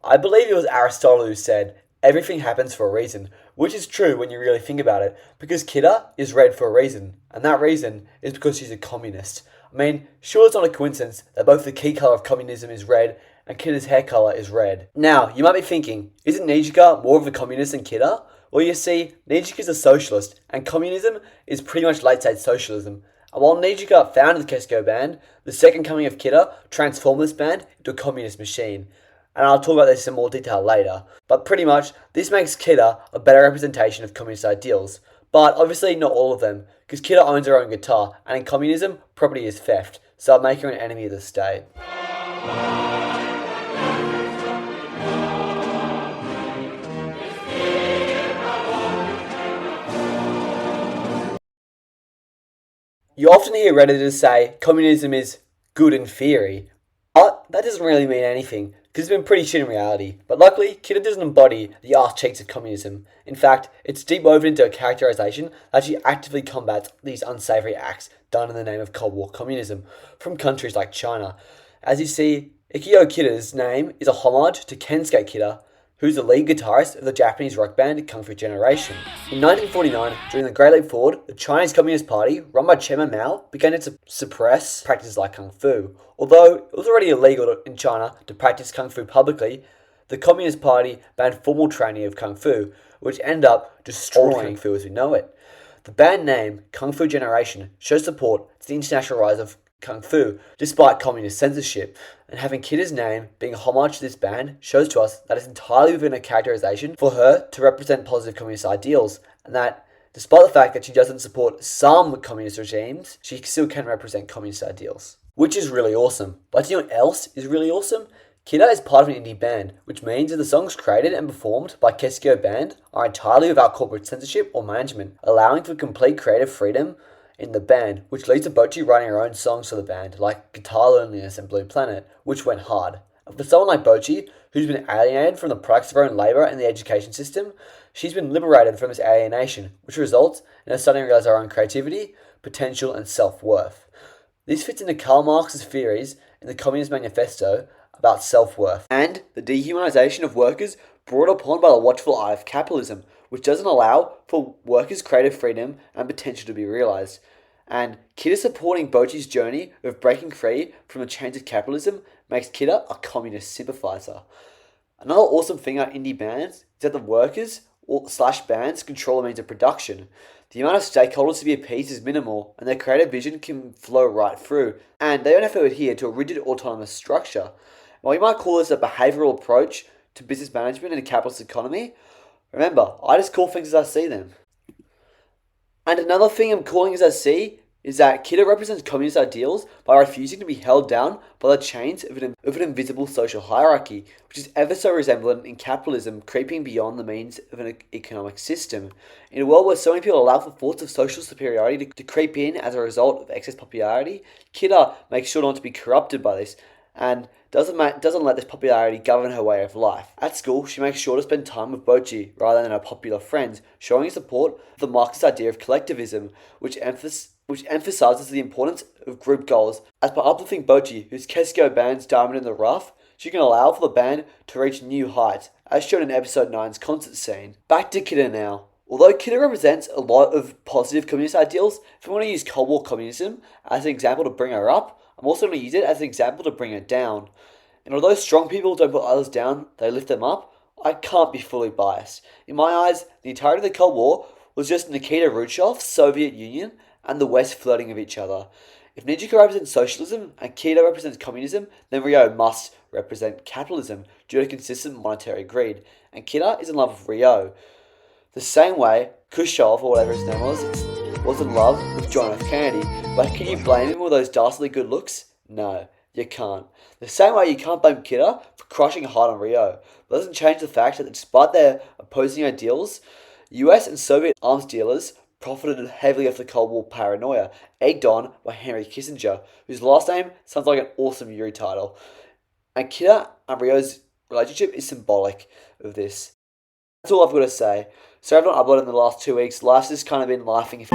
I believe it was Aristotle who said, everything happens for a reason, which is true when you really think about it, because Kidda is red for a reason, and that reason is because she's a communist. I mean, sure, it's not a coincidence that both the key colour of communism is red and Kidda's hair colour is red. Now, you might be thinking, isn't Nijika more of a communist than Kidda? Well, you see, Nijika is a socialist, and communism is pretty much late-stage socialism. And while Nijika founded the Kesko band, the second coming of Kidda transformed this band into a communist machine. And I'll talk about this in more detail later. But pretty much, this makes Kidda a better representation of communist ideals. But obviously not all of them, because Kidda owns her own guitar, and in communism, property is theft, so I'll make her an enemy of the state. You often hear Redditors say communism is good in theory, but that doesn't really mean anything, because it's been pretty shit in reality. But luckily, Kidda doesn't embody the arse cheeks of communism. In fact, it's deep woven into a characterization that she actively combats these unsavory acts done in the name of Cold War communism from countries like China. As you see, Ikuyo Kidda's name is a homage to Kensuke Kidda, who's the lead guitarist of the Japanese rock band Kung Fu Generation. In 1949, during the Great Leap Forward, the Chinese Communist Party, run by Chairman Mao, began to suppress practices like Kung Fu. Although it was already illegal in China to practice Kung Fu publicly, the Communist Party banned formal training of Kung Fu, which ended up destroying Kung Fu as we know it. The band name, Kung Fu Generation, shows support to the international rise of Kung Fu, despite communist censorship, and having Kidda's name being a homage to this band shows to us that it's entirely within a characterization for her to represent positive communist ideals, and that despite the fact that she doesn't support some communist regimes, she still can represent communist ideals. Which is really awesome. But you know what else is really awesome? Kidda is part of an indie band, which means that the songs created and performed by Kesko Band are entirely without corporate censorship or management, allowing for complete creative freedom in the band, which leads to Bocchi writing her own songs for the band, like Guitar Loneliness and Blue Planet, which went hard. And for someone like Bocchi, who's been alienated from the products of her own labour and the education system, she's been liberated from this alienation, which results in her starting to realise her own creativity, potential and self-worth. This fits into Karl Marx's theories in the Communist Manifesto about self-worth, and the dehumanisation of workers brought upon by the watchful eye of capitalism, which doesn't allow for workers' creative freedom and potential to be realised. And Kidda supporting Bocchi's journey of breaking free from the chains of capitalism makes Kidda a communist sympathiser. Another awesome thing about indie bands is that the workers / bands control the means of production. The amount of stakeholders to be appeased is minimal, and their creative vision can flow right through, and they don't have to adhere to a rigid autonomous structure. While you might call this a behavioural approach to business management in a capitalist economy, remember, I just call things as I see them. And another thing I'm calling as I see is that Kidda represents communist ideals by refusing to be held down by the chains of an invisible social hierarchy, which is ever so resemblant in capitalism creeping beyond the means of an economic system. In a world where so many people allow for thoughts of social superiority to creep in as a result of excess popularity, Kidda makes sure not to be corrupted by this, and doesn't let this popularity govern her way of life. At school, she makes sure to spend time with Bocchi rather than her popular friends, showing support for the Marxist idea of collectivism, which emphasizes the importance of group goals. As by uplifting Bocchi, whose Kesko band's diamond in the rough, she can allow for the band to reach new heights, as shown in episode 9's concert scene. Back to Kidda now. Although Kidda represents a lot of positive communist ideals, if we want to use Cold War communism as an example to bring her up, I'm also going to use it as an example to bring her down. And although strong people don't put others down, they lift them up, I can't be fully biased. In my eyes, the entirety of the Cold War was just Nikita Khrushchev's Soviet Union and the West flirting with each other. If Nijika represents socialism and Kidda represents communism, then Rio must represent capitalism due to consistent monetary greed. And Kidda is in love with Rio. The same way Khrushchev, or whatever his name was in love with John F. Kennedy. But can you blame him for those dastardly good looks? No, you can't. The same way you can't blame Kidda for crushing hard on Rio. But it doesn't change the fact that despite their opposing ideals, US and Soviet arms dealers profited heavily off the Cold War paranoia, egged on by Henry Kissinger, whose last name sounds like an awesome Yuri title. And Kidda and Rio's relationship is symbolic of this. That's all I've got to say. Sorry I've not uploaded in the last 2 weeks. Life's just kind of been lifing.